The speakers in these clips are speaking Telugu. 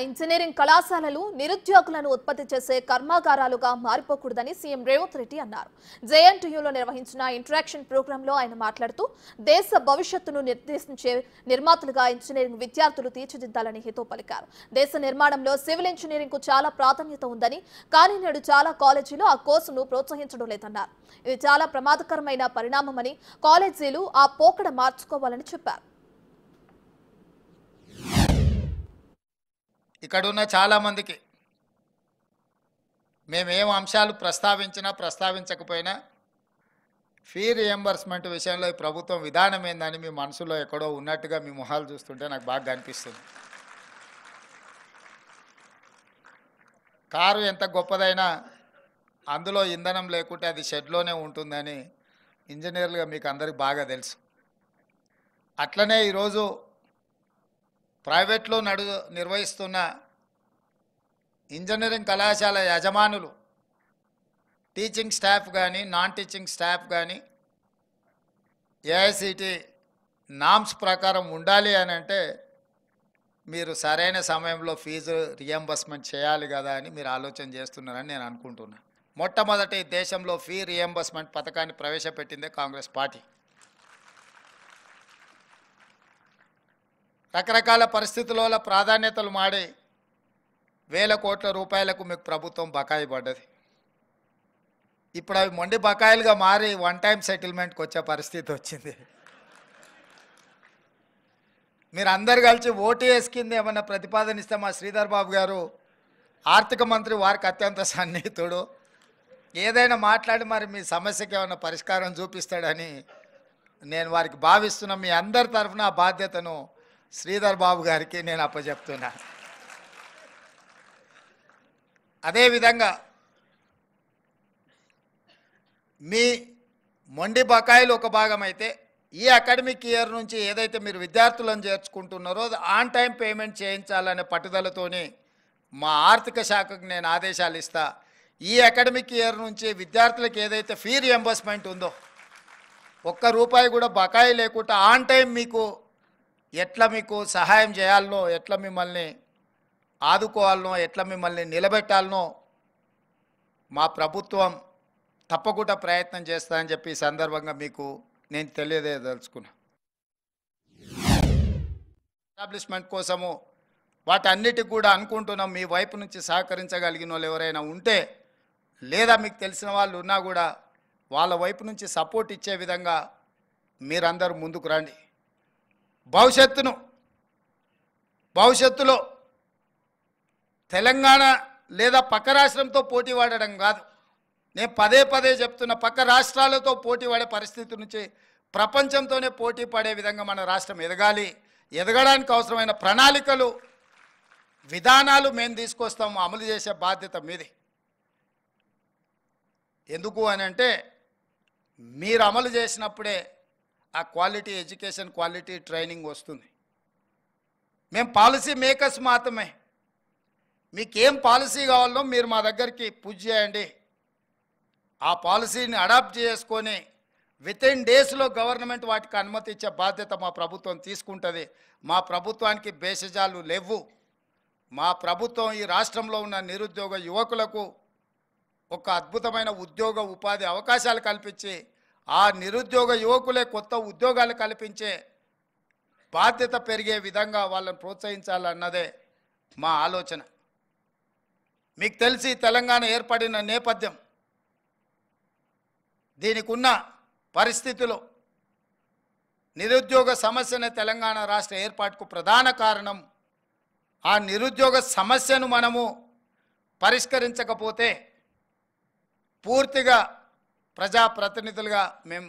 ఇంజనీరింగ్ కళాశాలలు నిరుద్యోగులను ఉత్పత్తి చేసే కర్మాగారాలుగా మారిపోకూడదని సీఎం రేవంత్ రెడ్డి అన్నారు. జేఎన్టీయూలో నిర్వహించిన ఇంటరాక్షన్ ప్రోగ్రాంలో ఆయన మాట్లాడుతూ దేశ భవిష్యత్తును నిర్దేశించే నిర్మాతలుగా ఇంజనీరింగ్ విద్యార్థులు తీర్చిదిద్దాలని హితో పలికారు. దేశ నిర్మాణంలో సివిల్ ఇంజనీరింగ్ కు చాలా ప్రాధాన్యత ఉందని, కానీ నేడు చాలా కాలేజీలు ఆ కోర్సును ప్రోత్సహించడం లేదన్నారు. ఇది చాలా ప్రమాదకరమైన పరిణామమని, కాలేజీలు ఆ పోకడ మార్చుకోవాలని చెప్పారు. ఇక్కడున్న చాలామందికి మేమేం అంశాలు ప్రస్తావించకపోయినా ఫీ రియంబర్స్మెంట్ విషయంలో ఈ ప్రభుత్వం విధానం ఏందని మీ మనసులో ఎక్కడో ఉన్నట్టుగా మీ మొహాలు చూస్తుంటే నాకు బాగా అనిపిస్తుంది. కారు ఎంత గొప్పదైనా అందులో ఇంధనం లేకుంటే అది షెడ్లోనే ఉంటుందని ఇంజనీర్లుగా మీకు అందరికి బాగా తెలుసు. అట్లనే ఈరోజు ప్రైవేట్లో నిర్వహిస్తున్న ఇంజనీరింగ్ కళాశాల యజమానులు టీచింగ్ స్టాఫ్ కానీ నాన్ టీచింగ్ స్టాఫ్ కానీ ఏఐసిటి నామ్స్ ప్రకారం ఉండాలి అని అంటే మీరు సరైన సమయంలో ఫీజు రియంబర్స్మెంట్ చేయాలి కదా అని మీరు ఆలోచన చేస్తున్నారని నేను అనుకుంటున్నాను. మొట్టమొదటి దేశంలో ఫీ రియంబర్స్మెంట్ పథకాన్ని ప్రవేశపెట్టిందే కాంగ్రెస్ పార్టీ. రకరకాల పరిస్థితుల ప్రాధాన్యతలు మాడి వేల కోట్ల రూపాయలకు మీకు ప్రభుత్వం బకాయి పడ్డది. ఇప్పుడు అవి మొండి బకాయిలుగా మారి వన్ టైం సెటిల్మెంట్కి వచ్చే పరిస్థితి వచ్చింది. మీరు అందరు కలిసి ఓటీఎస్ కింద ఏమన్నా ప్రతిపాదన ఇస్తే మా శ్రీధర్ బాబు గారు ఆర్థిక మంత్రి వారికి అత్యంత సన్నిహితుడు, ఏదైనా మాట్లాడి మరి మీ సమస్యకి ఏమైనా పరిష్కారం చూపిస్తాడని నేను వారికి భావిస్తున్నా. మీ అందరి తరఫున ఆ బాధ్యతను శ్రీధర్ బాబు గారికి నేను అప్పచెప్తున్నా. అదేవిధంగా మీ మొండి బకాయిలు ఒక భాగం అయితే ఈ అకాడమిక్ ఇయర్ నుంచి ఏదైతే మీరు విద్యార్థులను చేర్చుకుంటున్నారో ఆన్ టైం పేమెంట్ చేయించాలనే పట్టుదలతోని మా ఆర్థిక శాఖకు నేను ఆదేశాలు ఇస్తా. ఈ అకాడమిక్ ఇయర్ నుంచి విద్యార్థులకు ఏదైతే ఫీ రియంబర్స్మెంట్ ఉందో ఒక్క రూపాయి కూడా బకాయి లేకుండా ఆన్ టైం మీకు ఎట్లా మీకు సహాయం చేయాలనో, ఎట్లా మిమ్మల్ని ఆదుకోవాలనో, ఎట్లా మిమ్మల్ని నిలబెట్టాలనో మా ప్రభుత్వం తప్పకుండా ప్రయత్నం చేస్తానని చెప్పి ఈ సందర్భంగా మీకు నేను తెలియజేయదలుచుకున్నా. ఎస్టాబ్లిష్మెంట్ కోసము వాటన్నిటికి కూడా అనుకుంటున్నాం. మీ వైపు నుంచి సహకరించగలిగిన వాళ్ళు ఎవరైనా ఉంటే, లేదా మీకు తెలిసిన వాళ్ళు ఉన్నా కూడా వాళ్ళ వైపు నుంచి సపోర్ట్ ఇచ్చే విధంగా మీరందరూ ముందుకు రండి. భవిష్యత్తులో తెలంగాణ లేదా పక్క రాష్ట్రంతో పోటీ పడడం కాదు, నేను పదే చెప్తున్న పక్క రాష్ట్రాలతో పోటీ పడే పరిస్థితి నుంచి ప్రపంచంతోనే పోటీ పడే విధంగా మన రాష్ట్రం ఎదగాలి. ఎదగడానికి అవసరమైన ప్రణాళికలు, విధానాలు మేము తీసుకొస్తాము, అమలు చేసే బాధ్యత మీది. ఎందుకు అని అంటే మీరు అమలు చేసినప్పుడే ఆ క్వాలిటీ ఎడ్యుకేషన్, క్వాలిటీ ట్రైనింగ్ వస్తుంది. మేము పాలసీ మేకర్స్ మాత్రమే. మీకేం పాలసీ కావాలో మీరు మా దగ్గరికి పుష్ చేయండి. ఆ పాలసీని అడాప్ట్ చేసుకొని వితిన్ డేస్లో గవర్నమెంట్ వాటికి అనుమతి ఇచ్చే బాధ్యత మా ప్రభుత్వం తీసుకుంటుంది. మా ప్రభుత్వానికి భేషజాలు లేవు. మా ప్రభుత్వం ఈ రాష్ట్రంలో ఉన్న నిరుద్యోగ యువకులకు ఒక అద్భుతమైన ఉద్యోగ ఉపాధి అవకాశాలు కల్పించి ఆ నిరుద్యోగ యువకులే కొత్త ఉద్యోగాలు కల్పించే బాధ్యత పెరిగే విధంగా వాళ్ళని ప్రోత్సహించాలన్నదే మా ఆలోచన. మీకు తెలిసి తెలంగాణ ఏర్పడిన నేపథ్యం, దీనికి ఉన్న పరిస్థితులు, నిరుద్యోగ సమస్యనే తెలంగాణ రాష్ట్ర ఏర్పాటుకు ప్రధాన కారణం. ఆ నిరుద్యోగ సమస్యను మనము పరిష్కరించకపోతే పూర్తిగా ప్రజాప్రతినిధులుగా మేము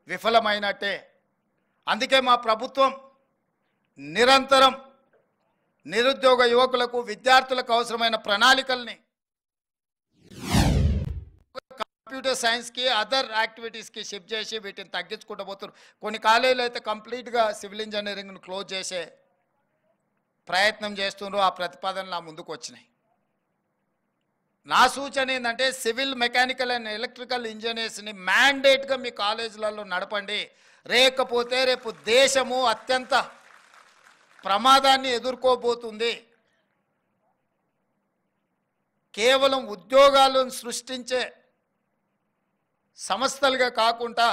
విఫలమైనట్టే. అందుకే మా ప్రభుత్వం నిరంతరం నిరుద్యోగ యువకులకు, విద్యార్థులకు అవసరమైన ప్రణాళికల్ని కంప్యూటర్ సైన్స్కి, అదర్ యాక్టివిటీస్కి షిఫ్ట్ చేసి వీటిని తగ్గించుకుంటూ పోతున్నారు. కొన్ని కాలేజీలు అయితే కంప్లీట్గా సివిల్ ఇంజనీరింగ్ను క్లోజ్ చేసే ప్రయత్నం చేస్తున్నారు. ఆ ప్రతిపాదనలు నా ముందుకు వచ్చినాయి. నా సూచన ఏంటంటే సివిల్, మెకానికల్ అండ్ ఎలక్ట్రికల్ ఇంజనీర్స్ని మ్యాండేట్గా మీ కాలేజీలలో నడపండి. లేకపోతే రేపు దేశము అత్యంత ప్రమాదాన్ని ఎదుర్కోబోతుంది. కేవలం ఉద్యోగాలను సృష్టించే సంస్థలుగా కాకుండా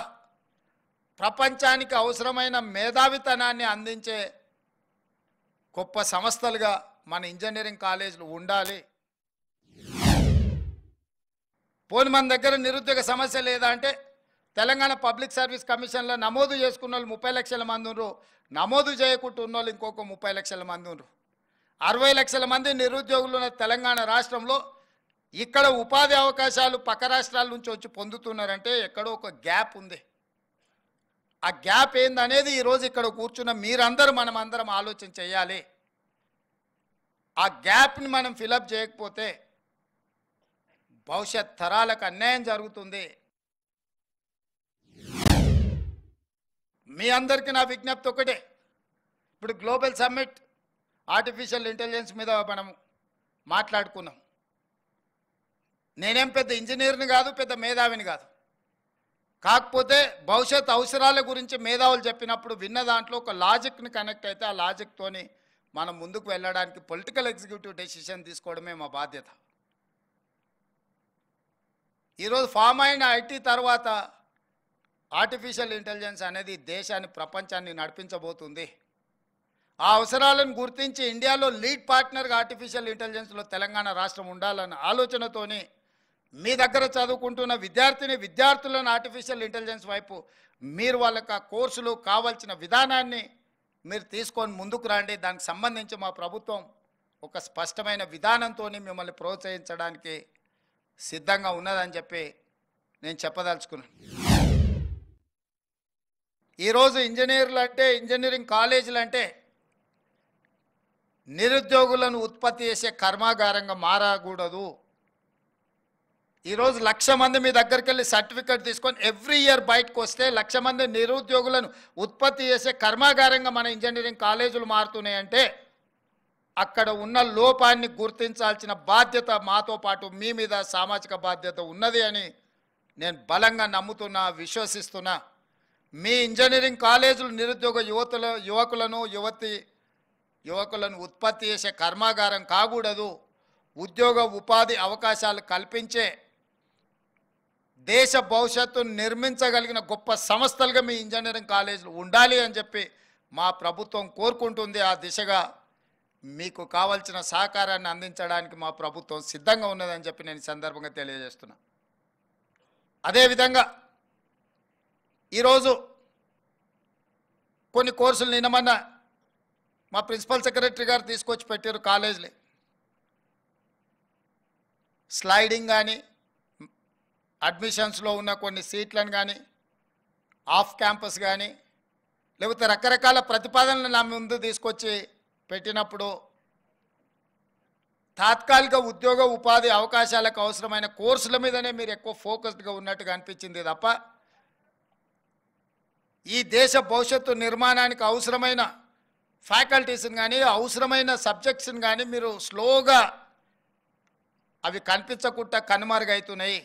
ప్రపంచానికి అవసరమైన మేధావితనాన్ని అందించే గొప్ప సంస్థలుగా మన ఇంజనీరింగ్ కాలేజీలు ఉండాలి. పోనీ మన దగ్గర నిరుద్యోగ సమస్య లేదా అంటే తెలంగాణ పబ్లిక్ సర్వీస్ కమిషన్లో నమోదు చేసుకున్న వాళ్ళు 30 లక్షల మంది ఉన్నారు, నమోదు చేయకుండా ఉన్న వాళ్ళు ఇంకొక 30 లక్షల మంది ఉన్నారు. 60 లక్షల మంది నిరుద్యోగులు ఉన్న తెలంగాణ రాష్ట్రంలో ఇక్కడ ఉపాధి అవకాశాలు పక్క రాష్ట్రాల నుంచి వచ్చి పొందుతున్నారంటే ఎక్కడో ఒక గ్యాప్ ఉంది. ఆ గ్యాప్ ఏందనేది ఈరోజు ఇక్కడ కూర్చున్న మీరందరూ మనమందరం ఆలోచన చేయాలి. ఆ గ్యాప్ని మనం ఫిలప్ చేయకపోతే భవిష్యత్ తరాలకు అన్యాయం జరుగుతుంది. మీ అందరికీ నా విజ్ఞప్తి ఒకటే, ఇప్పుడు గ్లోబల్ సమ్మిట్ ఆర్టిఫిషియల్ ఇంటెలిజెన్స్ మీద మనం మాట్లాడుకున్నాం. నేనేం పెద్ద ఇంజనీర్ని కాదు, పెద్ద మేధావిని కాదు. కాకపోతే భవిష్యత్ అవసరాల గురించి మేధావులు చెప్పినప్పుడు విన్న దాంట్లో ఒక లాజిక్ని కనెక్ట్ అయితే ఆ లాజిక్తోని మనం ముందుకు వెళ్ళడానికి పొలిటికల్ ఎగ్జిక్యూటివ్ డెసిషన్ తీసుకోవడమే మా బాధ్యత. ఈరోజు ఫామ్ అయిన ఐటీ తర్వాత ఆర్టిఫిషియల్ ఇంటెలిజెన్స్ అనేది దేశాన్ని ప్రపంచాన్ని నడిపించబోతుంది. ఆ అవసరాలను గుర్తించి ఇండియాలో లీడ్ పార్ట్నర్గా ఆర్టిఫిషియల్ ఇంటెలిజెన్స్లో తెలంగాణ రాష్ట్రం ఉండాలన్న ఆలోచనతోని మీ దగ్గర చదువుకుంటున్న విద్యార్థులను ఆర్టిఫిషియల్ ఇంటెలిజెన్స్ వైపు మీరు వాళ్ళకి ఆ కోర్సులు కావాల్సిన విధానాన్ని మీరు తీసుకొని ముందుకు రండి. దానికి సంబంధించి మా ప్రభుత్వం ఒక స్పష్టమైన విధానంతో మిమ్మల్ని ప్రోత్సహించడానికి సిద్ధంగా ఉన్నదని చెప్పి నేను చెప్పదలుచుకున్నాను. ఈరోజు ఇంజనీర్లు అంటే, ఇంజనీరింగ్ కాలేజీలు అంటే నిరుద్యోగులను ఉత్పత్తి చేసే కర్మాగారంగా మారకూడదు. ఈరోజు 1,00,000 మంది మీ దగ్గరికి వెళ్ళి సర్టిఫికేట్ తీసుకొని ఎవ్రీ ఇయర్ బయటకు వస్తే 1,00,000 మంది నిరుద్యోగులను ఉత్పత్తి చేసే కర్మాగారంగా మన ఇంజనీరింగ్ కాలేజీలు మారుతున్నాయంటే అక్కడ ఉన్న లోపాన్ని గుర్తించాల్సిన బాధ్యత మాతో పాటు మీ మీద సామాజిక బాధ్యత ఉన్నది అని నేను బలంగా నమ్ముతున్నా, విశ్వసిస్తున్నా. మీ ఇంజనీరింగ్ కాలేజీలు నిరుద్యోగ యువకులను ఉత్పత్తి చేసే కర్మాగారం కాకూడదు. ఉద్యోగ ఉపాధి అవకాశాలు కల్పించే దేశ భవిష్యత్తును నిర్మించగలిగిన గొప్ప సంస్థలుగా మీ ఇంజనీరింగ్ కాలేజీలు ఉండాలి అని చెప్పి మా ప్రభుత్వం కోరుకుంటుంది. ఆ దిశగా మీకు కావాల్సిన సహకారాన్ని అందించడానికి మా ప్రభుత్వం సిద్ధంగా ఉన్నదని చెప్పి నేను ఈ సందర్భంగా తెలియజేస్తున్నా. అదేవిధంగా ఈరోజు కొన్ని కోర్సులు నిన్నమన్నా మా ప్రిన్సిపల్ సెక్రటరీ గారు తీసుకొచ్చి పెట్టారు కాలేజీలు. స్లైడింగ్ కానీ, అడ్మిషన్స్లో ఉన్న కొన్ని సీట్లను కానీ, ఆఫ్ క్యాంపస్ కానీ, లేకపోతే రకరకాల ప్రతిపాదనలు నా ముందు తీసుకొచ్చి పెట్టినప్పుడు తాత్కాలిక ఉద్యోగ ఉపాధి అవకాశాలకు అవసరమైన కోర్సుల మీదనే మీరు ఎక్కువ ఫోకస్డ్గా ఉన్నట్టుగా అనిపించింది తప్ప ఈ దేశ భవిష్యత్తు నిర్మాణానికి అవసరమైన ఫ్యాకల్టీస్ని కానీ, అవసరమైన సబ్జెక్ట్స్ని కానీ మీరు స్లోగా అవి కనిపించకుండా కనుమరుగవుతున్నాయి.